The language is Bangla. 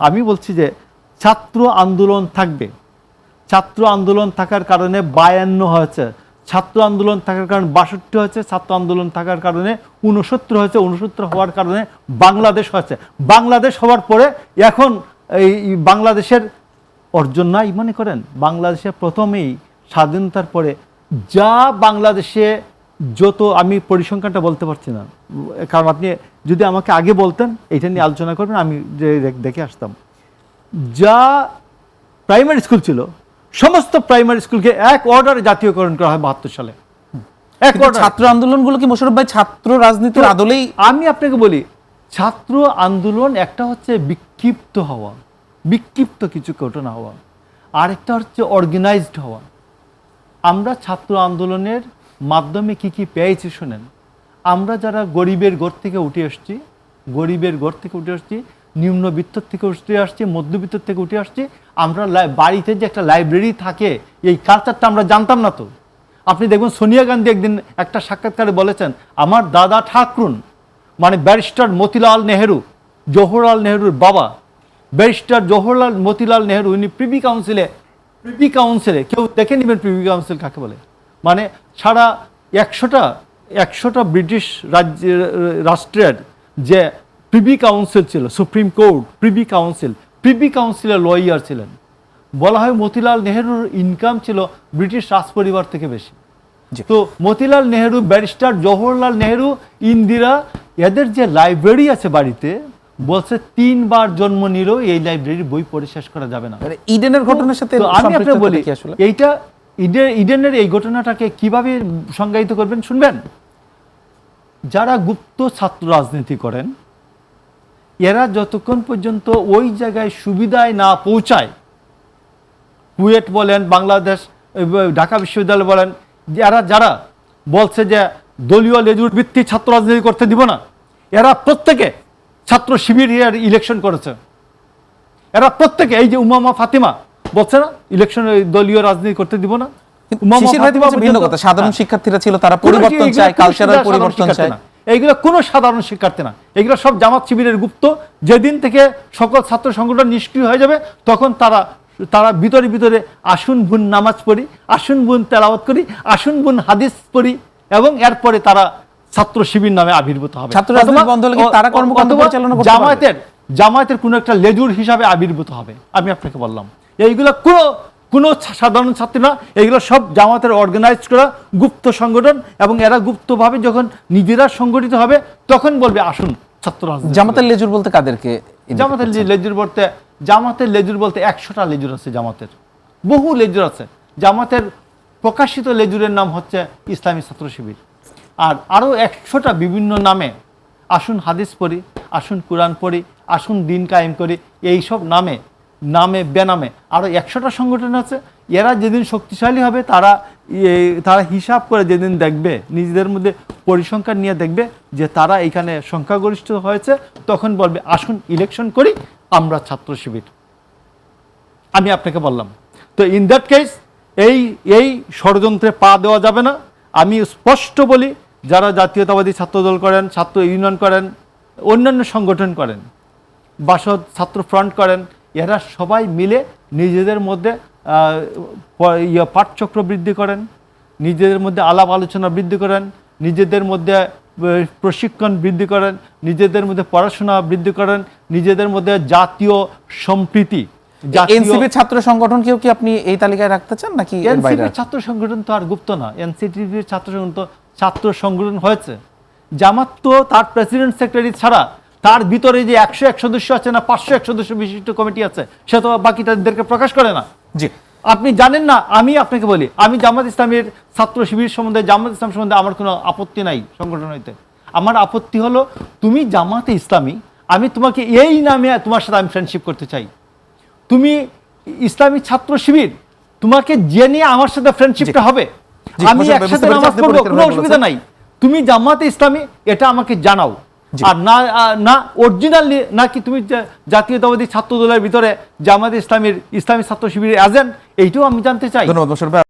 আমি বলছি যে ছাত্র আন্দোলন থাকবে, ছাত্র আন্দোলন থাকার কারণে 52 হয়েছে, ছাত্র আন্দোলন থাকার কারণে 62 হয়েছে, ছাত্র আন্দোলন থাকার কারণে 69 হয়েছে, 69 হওয়ার কারণে বাংলাদেশ হয়েছে। বাংলাদেশ হওয়ার পরে এখন এই বাংলাদেশের অর্জন নাই মনে করেন? বাংলাদেশে প্রথমেই স্বাধীনতার পরে যা বাংলাদেশে যত, আমি পরিসংখ্যানটা বলতে পারছি না, কারণ আপনি যদি আমাকে আগে বলতেন এটা নিয়ে আলোচনা করবেন আমি দেখে আসতাম। যা প্রাইমারি স্কুল ছিল সমস্ত প্রাইমারি স্কুলকে এক অর্ডারে জাতীয়করণ করা হয় 72 সালে। ছাত্র আন্দোলনগুলো কি মোশাররফ ভাই ছাত্র রাজনীতির আদলেই? আমি আপনাকে বলি, ছাত্র আন্দোলন একটা হচ্ছে বিক্ষিপ্ত হওয়া, বিক্ষিপ্ত কিছু ঘটনা হওয়া, আরেকটা হচ্ছে অর্গানাইজড হওয়া। আমরা ছাত্র আন্দোলনের মাধ্যমে কি কি পেয়েছি শুনেন। আমরা যারা গরিবের ঘর থেকে উঠে আসছি, গরিবের ঘর থেকে উঠে আসছি, নিম্নবিত্ত থেকে উঠে আসছি, মধ্যবিত্ত থেকে উঠে আসছি, আমরা বাড়িতে যে একটা লাইব্রেরি থাকে এই কালচারটা আমরা জানতাম না। তো আপনি দেখবেন সোনিয়া গান্ধী একদিন একটা সাক্ষাৎকারে বলেছেন, আমার দাদা ঠাকরুন মানে ব্যারিস্টার মতিলাল নেহেরু, জওহরলাল নেহেরুর বাবা, ব্যারিস্টার জওহরলাল মতিলাল নেহেরু, উনি প্রিভি কাউন্সিলে কেউ দেখে নেবেন প্রিভি কাউন্সিল কাকে বলে, মানে সারা 100টা ব্রিটিশ রাষ্ট্রের যে প্রিভি কাউন্সিল ছিল, সুপ্রিম কোর্ট, প্রিভি কাউন্সিলের লয়ার ছিলেন। বলা হয় মতিলাল নেহেরুর ইনকাম ছিল ব্রিটিশ রাজপরিবার থেকে বেশি। তো মতিলাল নেহেরু, ব্যারিস্টার জওহরলাল নেহেরু, ইন্দিরা, এদের যে লাইব্রেরি আছে বাড়িতে, বলছে 3 বার জন্ম নিলেও এই লাইব্রেরির বই পড়ে শেষ করা যাবে না। ইডেনের ঘটনার সাথে আমি আপনাকে বলি, এইটা ইডেনের এই ঘটনাটাকে কিভাবে সংজ্ঞায়িত করবেন শুনবেন। যারা গুপ্ত ছাত্র রাজনীতি করেন এরা যতক্ষণ পর্যন্ত ওই জায়গায় সুবিধায় না পৌঁছায়, কুয়েট বলেন, বাংলাদেশ, ঢাকা বিশ্ববিদ্যালয় বলেন, যারা বলছে যে দলীয় লেজুর ভিত্তিক ছাত্র রাজনীতি করতে দিব না, এরা প্রত্যেকে ছাত্র শিবির ইলেকশন করেছে। এরা প্রত্যেকে, এই যে উমামা ফাতিমা বলছে না ইলেকশন দলীয় রাজনীতি করতে দিব না, সাধারণ শিক্ষার্থীরা ছিল, তারা পরিবর্তন চায়, কালচারাল পরিবর্তন চায়। এইগুলো কোনো সাধারণ শিক্ষার্থী না, এগুলো সব জামাত শিবিরের গুপ্ত। যেদিন থেকে সকল ছাত্র সংগঠন নিষ্ক্রিয় হয়ে যাবে তখন তারা ভিতরে আসুন বুন নামাজ পড়ি, আসুন বুন তেলাওয়াত করি, আসুন বুন হাদিস পড়ি, এবং এরপরে তারা ছাত্র শিবির নামে আবির্ভূত হবে। জামায়াতের কোনো একটা লেজুর হিসাবে আবির্ভূত হবে। আমি আপনাকে বললাম এইগুলো কোনো সাধারণ ছাত্রী না, এগুলো সব জামাতের অর্গানাইজ করা গুপ্ত সংগঠন, এবং এরা গুপ্তভাবে যখন নিজেরা সংগঠিত হবে তখন বলবে আসুন ছাত্র রাজনীতি। জামাতের লেজুর বলতে কাদেরকে? জামাতের লেজুর বলতে 100টা লেজুর আছে জামাতের, বহু লেজুর আছে। জামাতের প্রকাশিত লেজুরের নাম হচ্ছে ইসলামী ছাত্র শিবির, আর আরও 100টা বিভিন্ন নামে, আসুন হাদিস পড়ি, আসুন কোরআন পড়ি, আসুন দিন কায়েম করি, এইসব নামে বেনামে আরও 100টা সংগঠন আছে। এরা যেদিন শক্তিশালী হবে তারা হিসাব করে যেদিন দেখবে, নিজেদের মধ্যে পরিসংখ্যান নিয়ে দেখবে যে তারা এখানে সংখ্যাগরিষ্ঠ হয়েছে, তখন বলবে আসুন ইলেকশন করি আমরা ছাত্র শিবির। আমি আপনাকে বললাম। তো ইন দ্যাট কেস এই ষড়যন্ত্রে পা দেওয়া যাবে না। আমি স্পষ্ট বলি, যারা জাতীয়তাবাদী ছাত্রদল করেন, ছাত্র ইউনিয়ন করেন, অন্যান্য সংগঠন করেন, বাসদ ছাত্র ফ্রন্ট করেন, এরা সবাই মিলে নিজেদের মধ্যে পাঠচক্র বৃদ্ধি করেন, নিজেদের মধ্যে আলাপ আলোচনা বৃদ্ধি করেন, নিজেদের মধ্যে প্রশিক্ষণ বৃদ্ধি করেন, নিজেদের মধ্যে পড়াশোনা বৃদ্ধি করেন, নিজেদের মধ্যে জাতীয় সম্প্রীতি। এনসিপির ছাত্র সংগঠনকেও কি আপনি এই তালিকায় রাখতে চান নাকি? এনসিপির ছাত্র সংগঠন তো আর গুপ্ত না। এনসিপির ছাত্র সংগঠন হয়েছে। জামাত তো তার প্রেসিডেন্ট সেক্রেটারি ছাড়া তার ভিতরে যে 101 সদস্য আছে না, 501 সদস্য বিশিষ্ট কমিটি আছে, সে তো বাকিটাদেরকে প্রকাশ করে না। জি, আপনি জানেন না। আমি আপনাকে বলি, আমি জামাত ইসলামের ছাত্র শিবির সম্বন্ধে, জামাত ইসলাম সম্বন্ধে আমার কোনো আপত্তি নাই সংগঠন হইতে। আমার আপত্তি হলো তুমি জামাতে ইসলামী, আমি তোমাকে এই নামে তোমার সাথে আমি ফ্রেন্ডশিপ করতে চাই। তুমি ইসলামী ছাত্র শিবির, তোমাকে জেনে আমার সাথে ফ্রেন্ডশিপটা হবে, আমি একসাথে নামাজ পড়বো, কোনো অসুবিধা নাই। তুমি জামাতে ইসলামী এটা আমাকে জানাও, আর না অরিজিনালি নাকি তুমি জাতীয়তাবাদী ছাত্র দলের ভিতরে জামাতে ইসলামী ছাত্র শিবিরের এজেন্ট, এইটাও আমি জানতে চাই। ধন্যবাদ।